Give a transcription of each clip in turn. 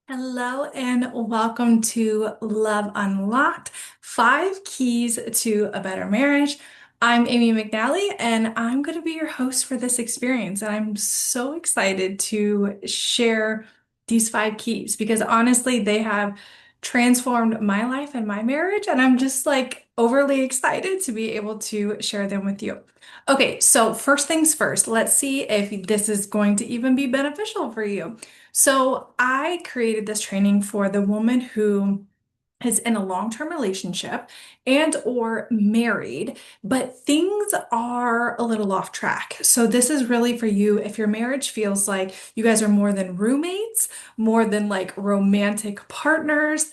Hello and welcome to Love Unlocked, 5 Keys to a Better Marriage. I'm Amy McNally and I'm going to be your host for this experience. And I'm so excited to share these 5 keys because honestly, they have transformed my life and my marriage. And I'm just like overly excited to be able to share them with you. Okay, so first things first, let's see if this is going to even be beneficial for you. So I created this training for the woman who is in a long-term relationship and or married, but things are a little off track. So this is really for you if your marriage feels like you guys are more than roommates, more than like romantic partners.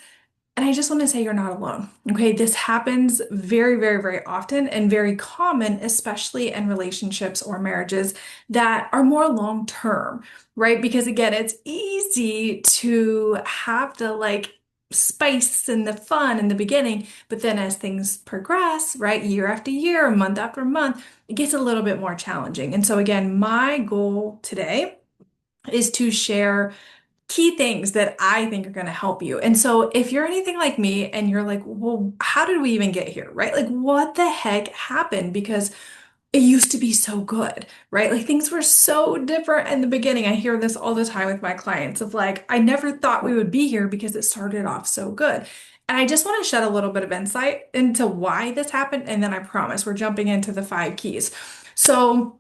And I just want to say you're not alone. Okay, this happens very, very, very often and very common, especially in relationships or marriages that are more long term, right? Because again, it's easy to have the like spice and the fun in the beginning, but then as things progress, right, year after year, month after month, it gets a little bit more challenging. And so, again, my goal today is to share key things that I think are going to help you. And so if you're anything like me and you're like, well, how did we even get here, right? Like, what the heck happened? Because it used to be so good, right? Like, things were so different in the beginning. I hear this all the time with my clients of like, I never thought we would be here because it started off so good. And I just want to shed a little bit of insight into why this happened. And then I promise we're jumping into the 5 keys. So,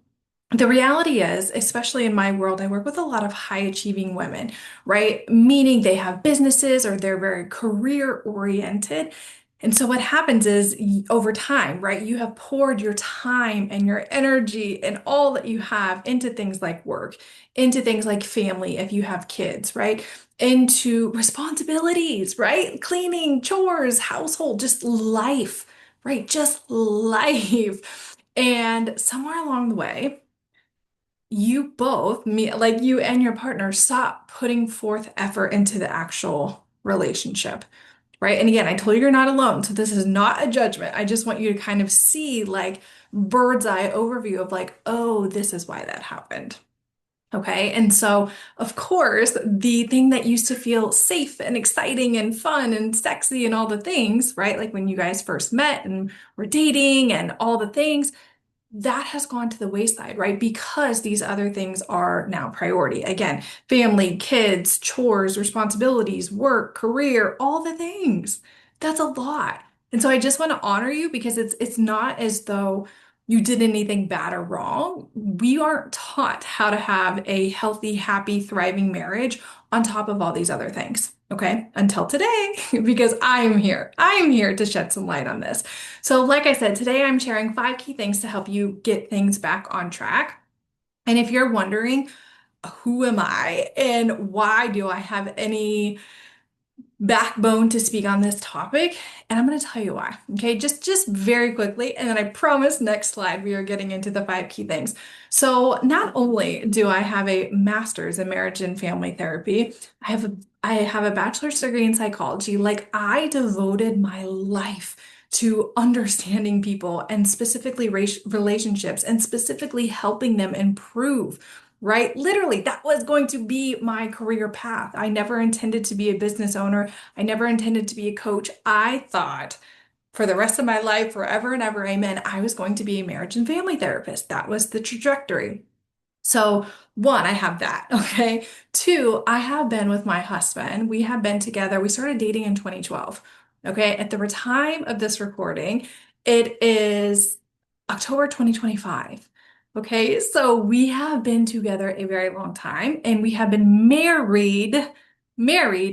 the reality is, especially in my world, I work with a lot of high achieving women, right? Meaning they have businesses or they're very career oriented. And so what happens is over time, right? You have poured your time and your energy and all that you have into things like work, into things like family, if you have kids, right? Into responsibilities, right? Cleaning, chores, household, just life, right? Just life. And somewhere along the way, you both, me, like you and your partner, stop putting forth effort into the actual relationship, right? And again, I told you you're not alone, so this is not a judgment. I just want you to kind of see like bird's eye overview of like, oh, this is why that happened. Okay. And so, of course, the thing that used to feel safe and exciting and fun and sexy and all the things, right? Like when you guys first met and were dating and all the things, that has gone to the wayside, right? Because these other things are now priority. Again, family, kids, chores, responsibilities, work, career, all the things. That's a lot. And so I just want to honor you because it's not as though you did anything bad or wrong. We aren't taught how to have a healthy, happy, thriving marriage on top of all these other things. Okay, until today, because I am here. I am here to shed some light on this. So, like I said, today I'm sharing 5 key things to help you get things back on track. And if you're wondering, who am I and why do I have any backbone to speak on this topic? And I'm going to tell you why. Okay, just very quickly, and then I promise next slide we are getting into the 5 key things. So, not only do I have a master's in marriage and family therapy, I have a bachelor's degree in psychology. Like, I devoted my life to understanding people and specifically relationships and specifically helping them improve, right? Literally, that was going to be my career path. I never intended to be a business owner. I never intended to be a coach. I thought for the rest of my life, forever and ever, amen, I was going to be a marriage and family therapist. That was the trajectory. So, one, I have that. Okay. Two, I have been with my husband. We have been together. We started dating in 2012. Okay. At the time of this recording, it is October 2025. Okay. So we have been together a very long time and we have been married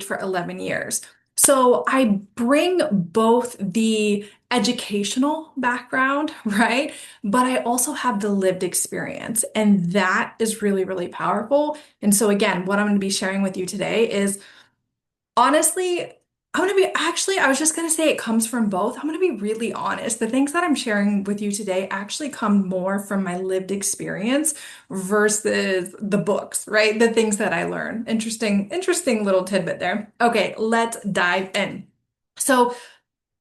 for 11 years. So I bring both the educational background, right? But I also have the lived experience, and that is really, really powerful. And so, again, what I'm going to be sharing with you today is honestly, I'm going to be actually, I was just going to say it comes from both. I'm going to be really honest. The things that I'm sharing with you today actually come more from my lived experience versus the books, right? The things that I learn. Interesting little tidbit there. Okay, let's dive in. So,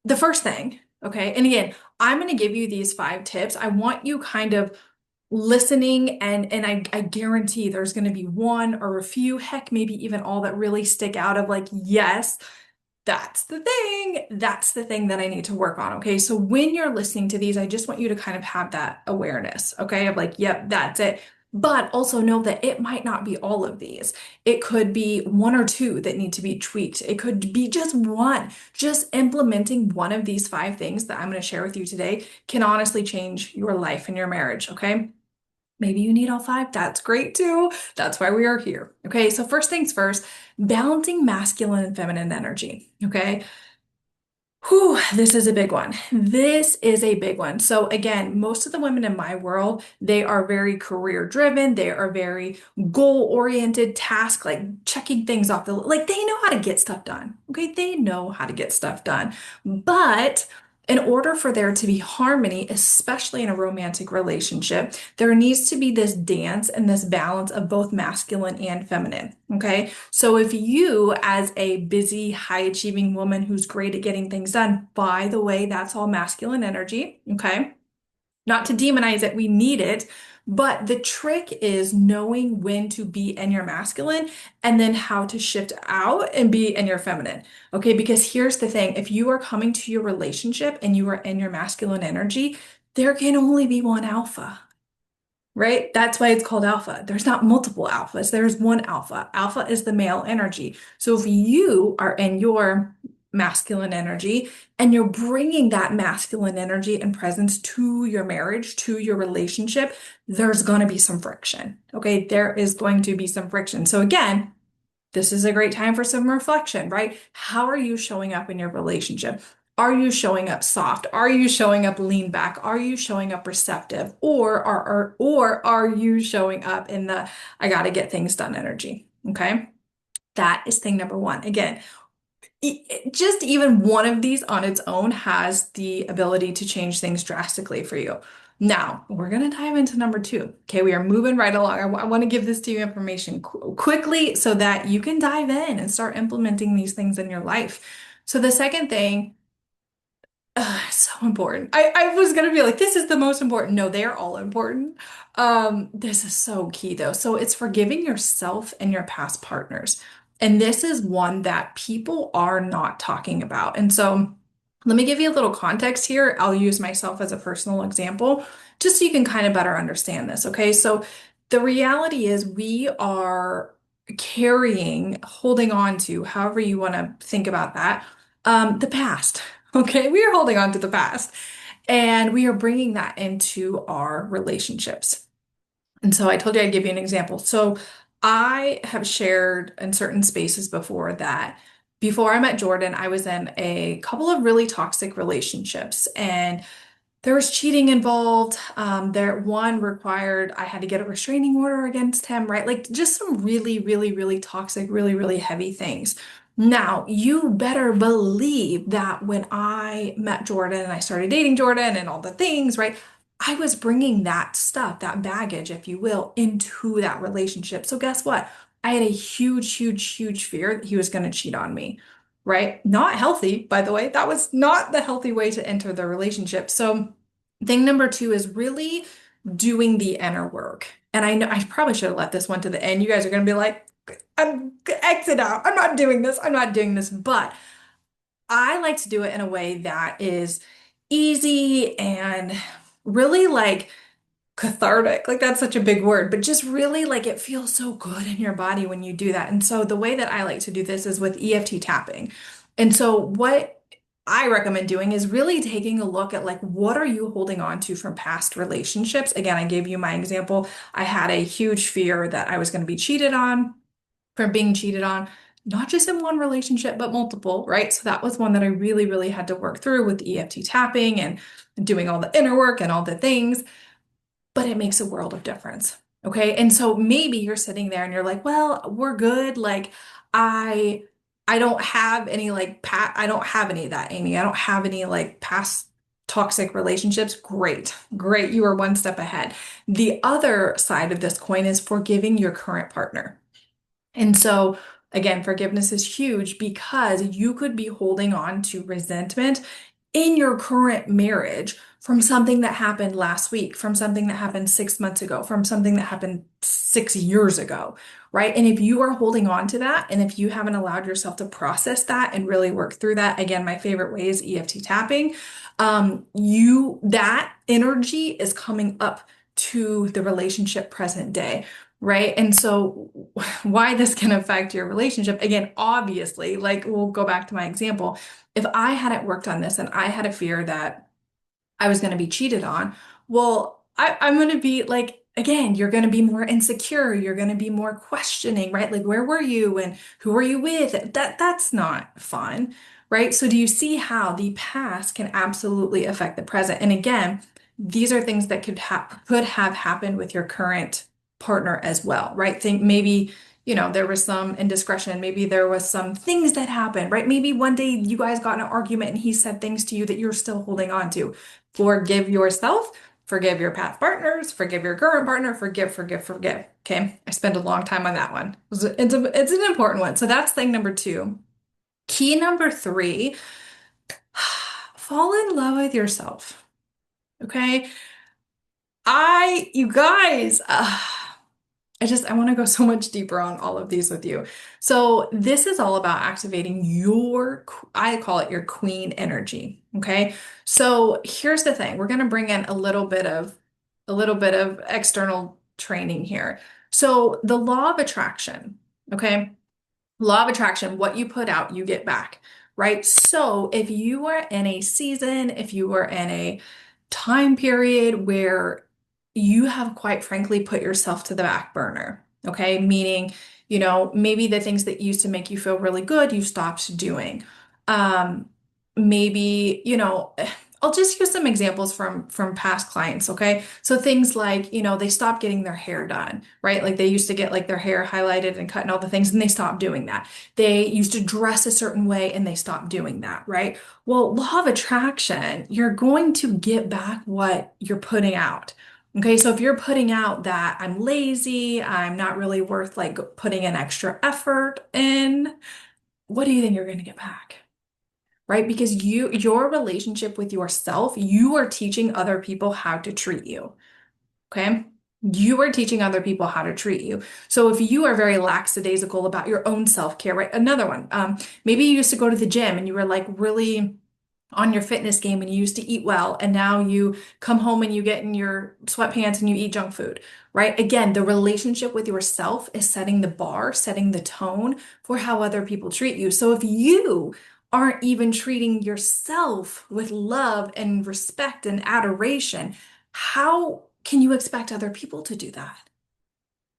the first thing, okay, and again, I'm going to give you these 5 tips. I want you kind of listening, and I guarantee there's going to be one or a few, heck, maybe even all that really stick out of like, yes, that's the thing. That's the thing that I need to work on. Okay. So when you're listening to these, I just want you to kind of have that awareness. Okay. Of like, yep, that's it. But also know that it might not be all of these. It could be one or two that need to be tweaked. It could be just one. Just implementing one of these five things that I'm going to share with you today can honestly change your life and your marriage. Okay. Maybe you need all five. That's great too. That's why we are here. Okay. So, first things first, balancing masculine and feminine energy. Okay. Whew, this is a big one. This is a big one. So again, most of the women in my world, they are very career driven. They are very goal oriented, task like checking things off like they know how to get stuff done. Okay, they know how to get stuff done. But in order for there to be harmony, especially in a romantic relationship, there needs to be this dance and this balance of both masculine and feminine. Okay. So if you, as a busy, high achieving woman who's great at getting things done, by the way, that's all masculine energy. Okay. Not to demonize it, we need it. But the trick is knowing when to be in your masculine and then how to shift out and be in your feminine. Okay. Because here's the thing, if you are coming to your relationship and you are in your masculine energy, there can only be one alpha. Right? That's why it's called alpha. There's not multiple alphas. There's one alpha. Alpha is the male energy. So if you are in your masculine energy and you're bringing that masculine energy and presence to your marriage, to your relationship, there's going to be some friction. Okay. There is going to be some friction. So again, this is a great time for some reflection, right? How are you showing up in your relationship? Are you showing up soft? Are you showing up lean back? Are you showing up receptive? Or are you showing up in the I got to get things done energy? Okay? That is thing number one. Again, just even one of these on its own has the ability to change things drastically for you. Now, we're going to dive into number two. Okay, we are moving right along. I want to give this to you information quickly so that you can dive in and start implementing these things in your life. So, the second thing, so important. I was gonna be like, this is the most important. No, they are all important. This is so key though. So it's forgiving yourself and your past partners. And this is one that people are not talking about. And so let me give you a little context here. I'll use myself as a personal example, just so you can kind of better understand this. Okay. So the reality is we are carrying, holding on to, however you want to think about that, the past. Okay, we are holding on to the past and we are bringing that into our relationships. And so I told you I'd give you an example. So I have shared in certain spaces before that before I met Jordan, I was in a couple of really toxic relationships and there was cheating involved. There one required I had to get a restraining order against him, right? Like just some really, really, really toxic, really, really heavy things. Now, you better believe that when I met Jordan and I started dating Jordan and all the things, right? I was bringing that stuff, that baggage, if you will, into that relationship. So guess what? I had a huge, huge, huge fear that he was going to cheat on me, right? Not healthy, by the way. That was not the healthy way to enter the relationship. So thing number two is really doing the inner work. And I know I probably should have let this one to the end. You guys are going to be like, I'm exit out. I'm not doing this. I'm not doing this. But I like to do it in a way that is easy and really like cathartic. Like that's such a big word, but just really like it feels so good in your body when you do that. And so the way that I like to do this is with EFT tapping. And so what I recommend doing is really taking a look at like what are you holding on to from past relationships? Again, I gave you my example. I had a huge fear that I was going to be cheated on, from being cheated on, not just in one relationship, but multiple, right? So that was one that I really, really had to work through with EFT tapping and doing all the inner work and all the things, but it makes a world of difference. Okay. And so maybe you're sitting there and you're like, well, we're good. Like I I don't have any like I don't have any of that, Amy. I don't have any like past toxic relationships. Great. Great. You are one step ahead. The other side of this coin is forgiving your current partner. And so, again, forgiveness is huge because you could be holding on to resentment in your current marriage from something that happened last week, from something that happened 6 months ago, from something that happened 6 years ago, right? And if you are holding on to that, and if you haven't allowed yourself to process that and really work through that, again, my favorite way is EFT tapping. That energy is coming up to the relationship present day. Right. And so, why this can affect your relationship, again, obviously, like we'll go back to my example. If I hadn't worked on this and I had a fear that I was going to be cheated on, well, I'm going to be like, again, you're going to be more insecure. You're going to be more questioning, right? Like, where were you and who were you with? That's not fun, right? So do you see how the past can absolutely affect the present? And again, these are things that could have happened with your current partner as well, right? Think maybe there was some indiscretion. Maybe there was some things that happened, right? Maybe one day you guys got in an argument and he said things to you that you're still holding on to. Forgive yourself, forgive your past partners, forgive your current partner, forgive, forgive, forgive. Okay. I spent a long time on that one. It's an important one. So that's thing number two. Key number three, fall in love with yourself. Okay. You guys, I want to go so much deeper on all of these with you. So this is all about activating I call it your queen energy. Okay. So here's the thing. We're going to bring in a little bit of external training here. So the law of attraction. Okay. Law of attraction, what you put out, you get back, right? So if you are in a season, if you are in a time period where you have quite frankly put yourself to the back burner, okay? Meaning, maybe the things that used to make you feel really good, you stopped doing. Um, maybe, I'll just use some examples from past clients, okay? So things like, they stopped getting their hair done, right? Like they used to get like their hair highlighted and cut and all the things, and they stopped doing that. They used to dress a certain way and they stopped doing that, right? Well, law of attraction, you're going to get back what you're putting out. Okay, so if you're putting out that I'm lazy, I'm not really worth like putting an extra effort in, what do you think you're going to get back? Right? Because your relationship with yourself, you are teaching other people how to treat you. Okay. You are teaching other people how to treat you. So if you are very lackadaisical about your own self-care, right? Another one, maybe you used to go to the gym and you were like really on your fitness game and you used to eat well, and now you come home and you get in your sweatpants and you eat junk food, right? Again, the relationship with yourself is setting the bar, setting the tone for how other people treat you. So if you aren't even treating yourself with love and respect and adoration, how can you expect other people to do that?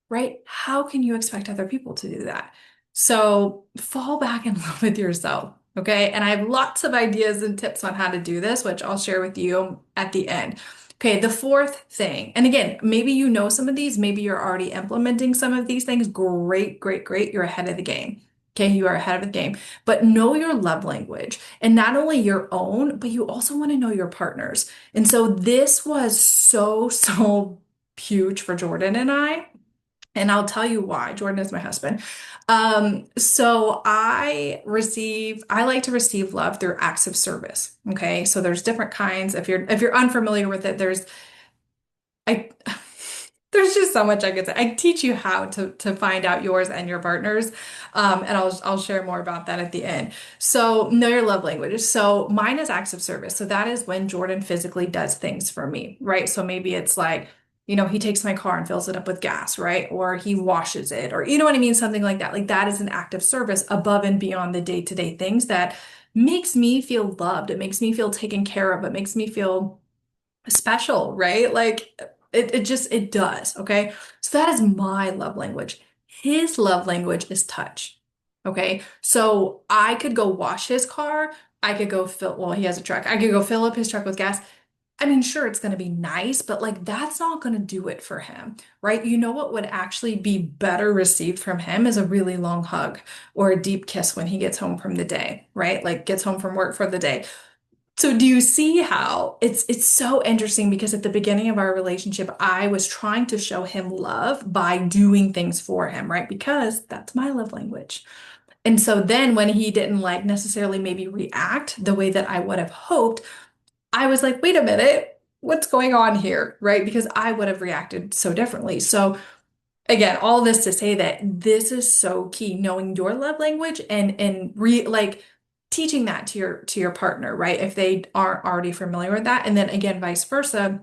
Right? How can you expect other people to do that? So fall back in love with yourself. Okay. And I have lots of ideas and tips on how to do this, which I'll share with you at the end. Okay. The fourth thing, and again, maybe you know some of these, maybe you're already implementing some of these things. Great, great, great. You're ahead of the game. Okay. You are ahead of the game, but know your love language, and not only your own, but you also want to know your partner's. And so this was so, so huge for Jordan and I. And I'll tell you why. Jordan is my husband. So I like to receive love through acts of service. Okay. So there's different kinds. If you're unfamiliar with it, I there's just so much I could say. I teach you how to find out yours and your partner's, and I'll share more about that at the end. So know your love languages. So mine is acts of service. So that is when Jordan physically does things for me, right? So maybe it's like, he takes my car and fills it up with gas, right? Or he washes it, or you know what I mean? Something like that. Like that is an act of service above and beyond the day-to-day things that makes me feel loved. It makes me feel taken care of. It makes me feel special, right? Like it does. Okay. So that is my love language. His love language is touch. Okay. So I could go wash his car. I could go well, he has a truck. I could go fill up his truck with gas. I mean, sure, it's going to be nice, but like that's not going to do it for him, right? You know what would actually be better received from him is a really long hug or a deep kiss when he gets home from the day, right? Like gets home from work for the day. So do you see how it's so interesting, because at the beginning of our relationship, I was trying to show him love by doing things for him, right? Because that's my love language. And so then when he didn't like necessarily maybe react the way that I would have hoped, I was like, wait a minute, what's going on here? Right? Because I would have reacted so differently. So again, all this to say that this is so key, knowing your love language and like teaching that to your partner, right? If they aren't already familiar with that. And then again, vice versa,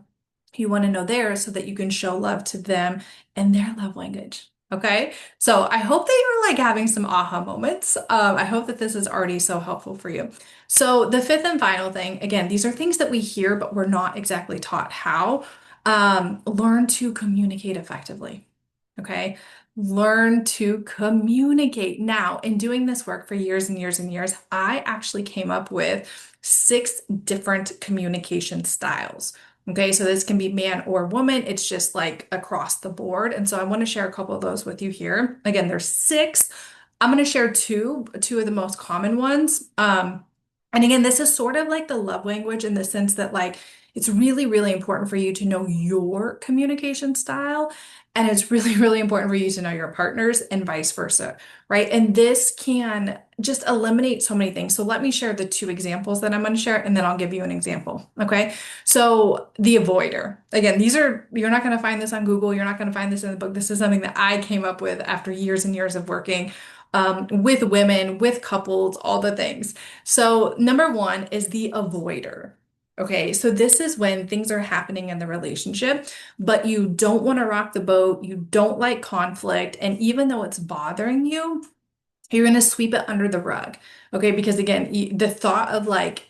you want to know theirs so that you can show love to them and their love language. Okay. So I hope that you're like having some aha moments. I hope that this is already so helpful for you. So the fifth and final thing, again, these are things that we hear, but we're not exactly taught how. Learn to communicate effectively. Okay. Learn to communicate. Now, in doing this work for years and years and years, I actually came up with 6 different communication styles. Okay, so this can be man or woman. It's just like across the board. And so I want to share a couple of those with you here. Again, there's 6. I'm going to share two of the most common ones. And again, this is sort of like the love language in the sense that like it's really, really important for you to know your communication style. And it's really, really important for you to know your partners and vice versa, right? And this can just eliminate so many things. So let me share the 2 examples that I'm going to share, and then I'll give you an example. Okay. So the avoider. Again, you're not going to find this on Google. You're not going to find this in the book. This is something that I came up with after years and years of working with women, with couples, all the things. So number 1 is the avoider. Okay, so this is when things are happening in the relationship, but you don't want to rock the boat, you don't like conflict, and even though it's bothering you, you're going to sweep it under the rug. Okay, because again, the thought of like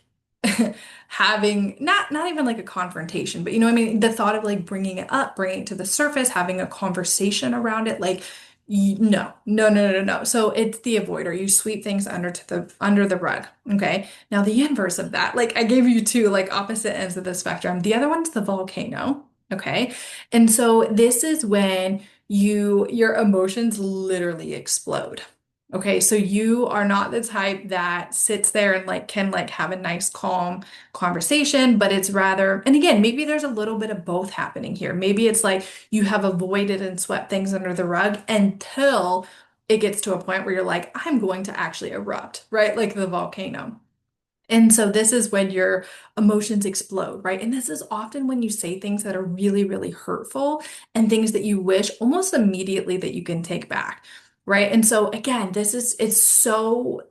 having not even like a confrontation, but you know what I mean, the thought of like bringing it up, bringing it to the surface, having a conversation around it, like no, no, no, no, no. So it's the avoider. You sweep things under the rug. Okay. Now the inverse of that, like I gave you 2 like opposite ends of the spectrum. The other one's the volcano. Okay. And so this is when your emotions literally explode. Okay, so you are not the type that sits there and like can like have a nice calm conversation, but it's rather, and again, maybe there's a little bit of both happening here. Maybe it's like you have avoided and swept things under the rug until it gets to a point where you're like, I'm going to actually erupt, right? Like the volcano. And so this is when your emotions explode, right? And this is often when you say things that are really, really hurtful and things that you wish almost immediately that you can take back, right? And so again, it's so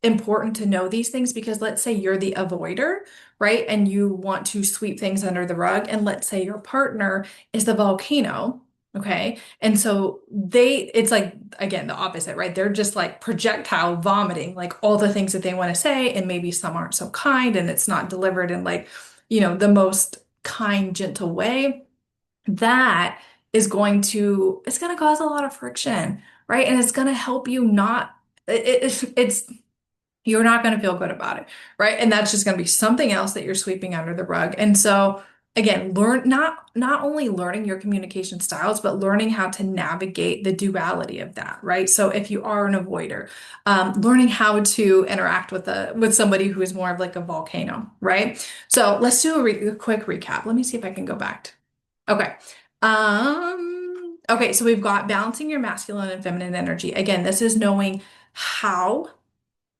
important to know these things because let's say you're the avoider, right? And you want to sweep things under the rug. And let's say your partner is the volcano. Okay. And so it's like, again, the opposite, right? They're just like projectile vomiting, like all the things that they want to say. And maybe some aren't so kind and it's not delivered in like, the most kind, gentle way. That it's going to cause a lot of friction, right? And it's going to help you not, it's you're not going to feel good about it, right? And that's just going to be something else that you're sweeping under the rug. And so again, learn not only learning your communication styles, but learning how to navigate the duality of that, right? So if you are an avoider, learning how to interact with somebody who is more of like a volcano, right? So let's do a quick recap. Let me see if I can go back. Okay. Okay, so we've got balancing your masculine and feminine energy. Again, this is knowing how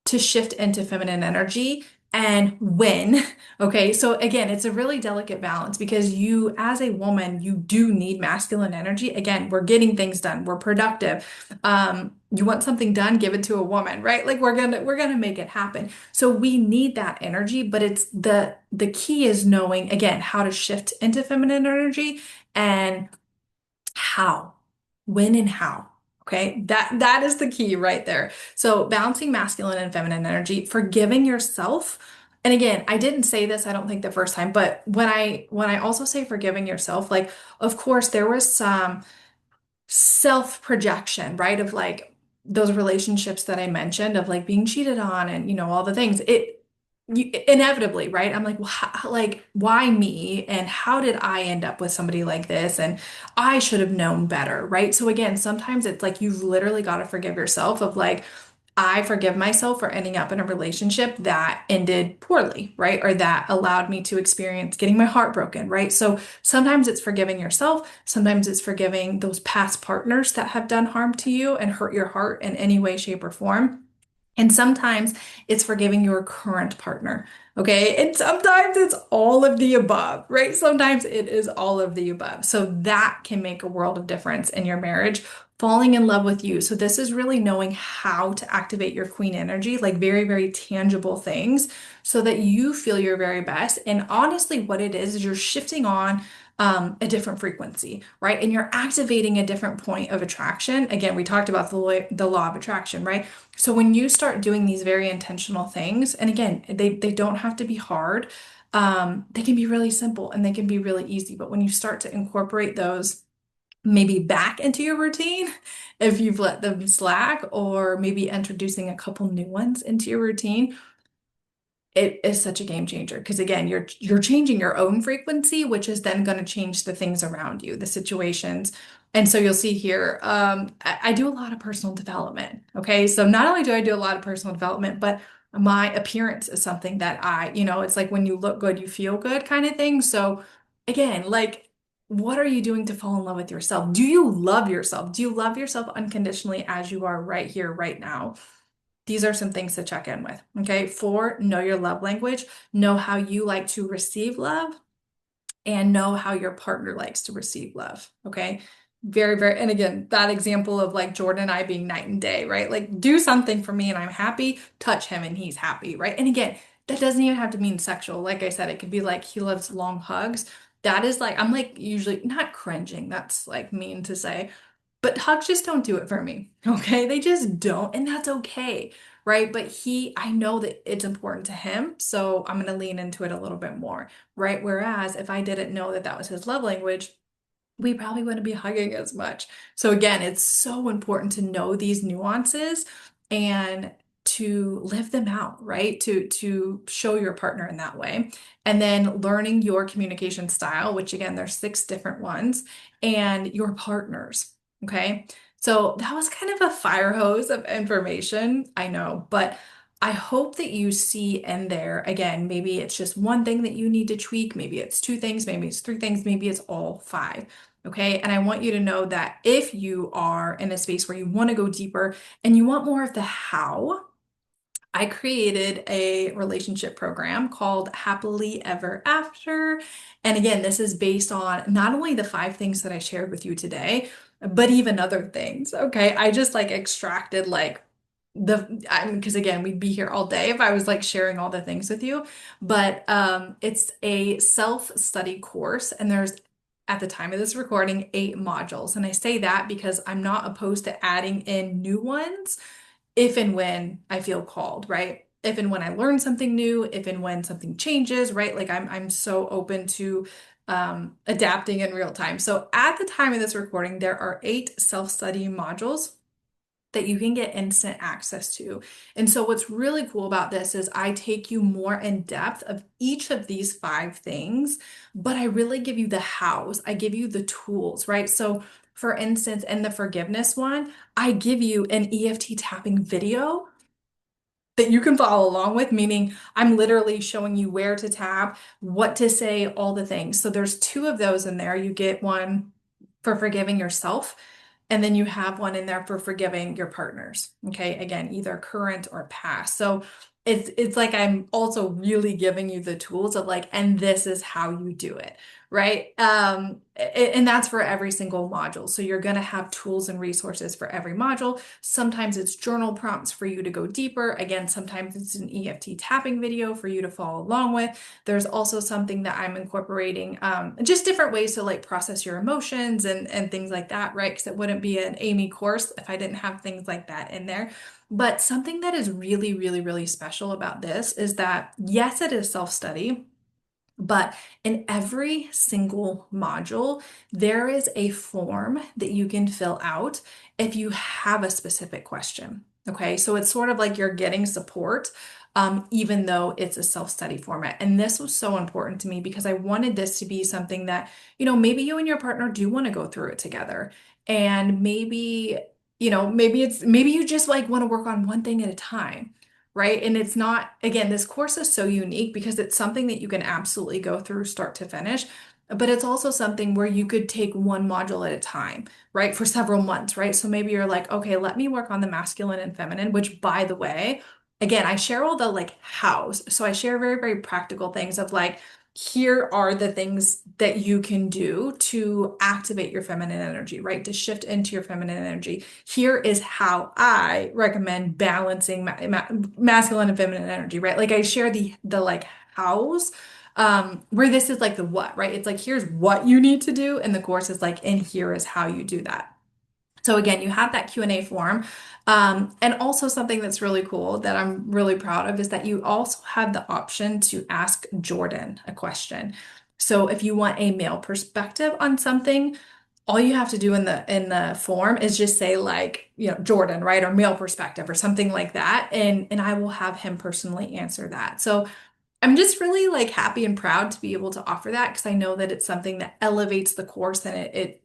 to shift into feminine energy and when. Okay, so again, it's a really delicate balance because you, as a woman, you do need masculine energy. Again, we're getting things done, we're productive. You want something done, give it to a woman, right? Like we're gonna make it happen. So we need that energy, but it's the key is knowing again how to shift into feminine energy and how, when and how. Okay, that is the key right there. So balancing masculine and feminine energy, forgiving yourself. And again, I didn't say this, I don't think the first time, but when I also say forgiving yourself, like of course there was some self-projection, right? Of like those relationships that I mentioned of like being cheated on and all the things. Inevitably, right? I'm like, well, like why me? And how did I end up with somebody like this? And I should have known better, right? So again, sometimes it's like you've literally got to forgive yourself of like I forgive myself for ending up in a relationship that ended poorly, right? Or that allowed me to experience getting my heart broken, right? So sometimes it's forgiving yourself. Sometimes it's forgiving those past partners that have done harm to you and hurt your heart in any way, shape, or form. And sometimes it's forgiving your current partner, okay? And sometimes it's all of the above, right? Sometimes it is all of the above. So that can make a world of difference in your marriage, falling in love with you. So this is really knowing how to activate your queen energy, like very, very tangible things, so that you feel your very best. And honestly, what it is you're shifting on a different frequency, right? And you're activating a different point of attraction. Again, we talked about the law of attraction, right? So when you start doing these very intentional things, and again, they don't have to be hard. They can be really simple and they can be really easy. But when you start to incorporate those maybe back into your routine, if you've let them slack, or maybe introducing a couple new ones into your routine, it is such a game changer because again, you're changing your own frequency, which is then going to change the things around you, the situations. And so you'll see here, I do a lot of personal development. Okay, so not only do I do a lot of personal development, but my appearance is something that it's like when you look good, you feel good kind of thing. So again, like, what are you doing to fall in love with yourself? Do you love yourself? Do you love yourself unconditionally as you are right here, right now? These are some things to check in with. Okay. 4, know your love language, know how you like to receive love, and know how your partner likes to receive love. Okay. Very, very, and again, that example of like Jordan and I being night and day, right? Like, do something for me and I'm happy, touch him and he's happy, right? And again, that doesn't even have to mean sexual. Like I said, it could be like he loves long hugs. That is like, I'm like usually not cringing. That's like mean to say, but hugs just don't do it for me. Okay. They just don't. And that's okay. Right. But I know that it's important to him. So I'm going to lean into it a little bit more. Right. Whereas if I didn't know that that was his love language, we probably wouldn't be hugging as much. So again, it's so important to know these nuances and to live them out, right? To show your partner in that way. And then learning your communication style, which again, there's 6 different ones, and your partners, okay? So that was kind of a fire hose of information, I know, but I hope that you see in there, again, maybe it's just one thing that you need to tweak, maybe it's 2 things, maybe it's 3 things, maybe it's all 5. Okay. And I want you to know that if you are in a space where you want to go deeper and you want more of the how, I created a relationship program called Happily Ever After. And again, this is based on not only the 5 things that I shared with you today, but even other things. Okay. I just like extracted like because again, we'd be here all day if I was like sharing all the things with you. But it's a self-study course, and there's at the time of this recording 8 modules. And I say that because I'm not opposed to adding in new ones if and when I feel called, right? If and when I learn something new, if and when something changes, right? Like I'm so open to adapting in real time. So at the time of this recording, there are 8 self-study modules that you can get instant access to. And so what's really cool about this is I take you more in depth of each of these 5 things, but I really give you the hows. I give you the tools, right? So for instance, in the forgiveness one, I give you an EFT tapping video that you can follow along with, meaning I'm literally showing you where to tap, what to say, all the things. So there's 2 of those in there. You get one for forgiving yourself, and then you have one in there for forgiving your partners. Okay, again, either current or past. So it's like I'm also really giving you the tools of like, and this is how you do it, right? And that's for every single module. So you're going to have tools and resources for every module. Sometimes it's journal prompts for you to go deeper. Again, sometimes it's an EFT tapping video for you to follow along with. There's also something that I'm incorporating, just different ways to like process your emotions and things like that, right? Because it wouldn't be an Amy course if I didn't have things like that in there. But something that is really, really, really special about this is that, yes, it is self-study. But in every single module, there is a form that you can fill out if you have a specific question. Okay, so it's sort of like you're getting support, even though it's a self-study format. And this was so important to me because I wanted this to be something that, maybe you and your partner do want to go through it together. And maybe you just like want to work on one thing at a time, right? And it's not, again, this course is so unique because it's something that you can absolutely go through start to finish. but it's also something where you could take one module at a time, right? For several months, right? So maybe you're like, okay, let me work on the masculine and feminine, which by the way, again, I share all the like hows. So I share very, very practical things of like, here are the things that you can do to activate your feminine energy, right? To shift into your feminine energy. Here is how I recommend balancing masculine and feminine energy, right? Like I share the like hows, where this is like the what, right? It's like here's what you need to do, and the course is like, and here is how you do that. So again, you have that Q&A form. And also something that's really cool that I'm really proud of is that you also have the option to ask Jordan a question. So if you want a male perspective on something, all you have to do in the form is just say like, Jordan, right? Or male perspective or something like that. And I will have him personally answer that. So I'm just really like happy and proud to be able to offer that because I know that it's something that elevates the course and it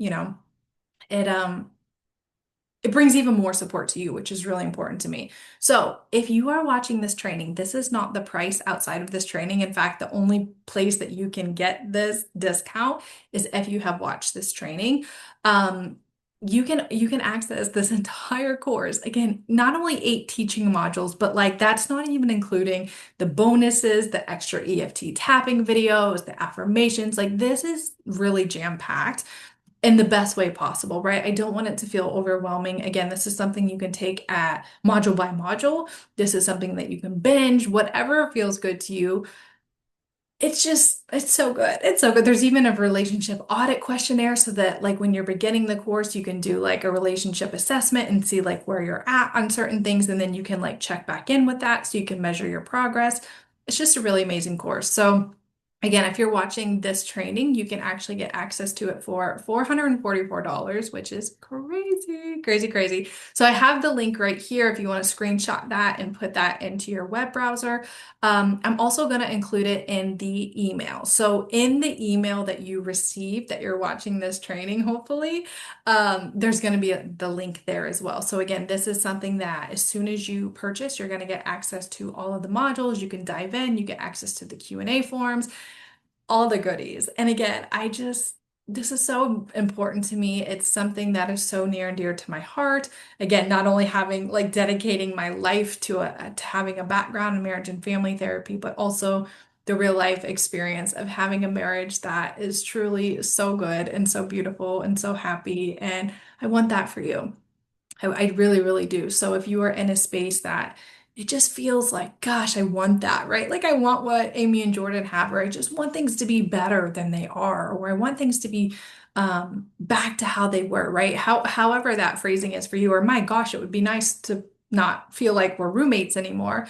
it brings even more support to you, which is really important to me. So, if you are watching this training, this is not the price outside of this training. In fact, the only place that you can get this discount is if you have watched this training. Um, you can access this entire course. Again, not only 8 teaching modules, but like that's not even including the bonuses, the extra EFT tapping videos, the affirmations. Like this is really jam-packed in the best way possible, right? I don't want it to feel overwhelming. Again, this is something you can take at module by module. This is something that you can binge, whatever feels good to you. It's so good. It's so good. There's even a relationship audit questionnaire so that like when you're beginning the course, you can do like a relationship assessment and see like where you're at on certain things. And then you can like check back in with that so you can measure your progress. It's just a really amazing course. So again, if you're watching this training, you can actually get access to it for $444, which is crazy, crazy, crazy. So I have the link right here if you want to screenshot that and put that into your web browser. I'm also going to include it in the email. So in the email that you receive that you're watching this training, hopefully, there's going to be the link there as well. So again, this is something that as soon as you purchase, you're going to get access to all of the modules. You can dive in, you get access to the Q&A forms, all the goodies. And again, this is so important to me. It's something that is so near and dear to my heart. Again, not only having like dedicating my life to having a background in marriage and family therapy, but also the real life experience of having a marriage that is truly so good and so beautiful and so happy. And I want that for you. I really, really do. So if you are in a space that it just feels like, gosh, I want that, right? Like I want what Amy and Jordan have, or I just want things to be better than they are, or I want things to be back to how they were, right? However that phrasing is for you, or my gosh, it would be nice to not feel like we're roommates anymore.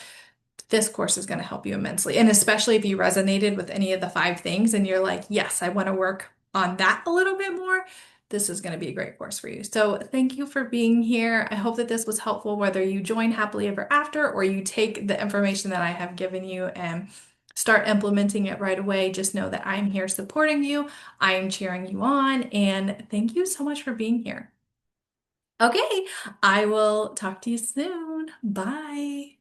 This course is going to help you immensely. And especially if you resonated with any of the 5 things and you're like, yes, I want to work on that a little bit more, this is going to be a great course for you. So thank you for being here. I hope that this was helpful, whether you join Happily Ever After or you take the information that I have given you and start implementing it right away. Just know that I'm here supporting you. I am cheering you on. And thank you so much for being here. Okay, I will talk to you soon. Bye.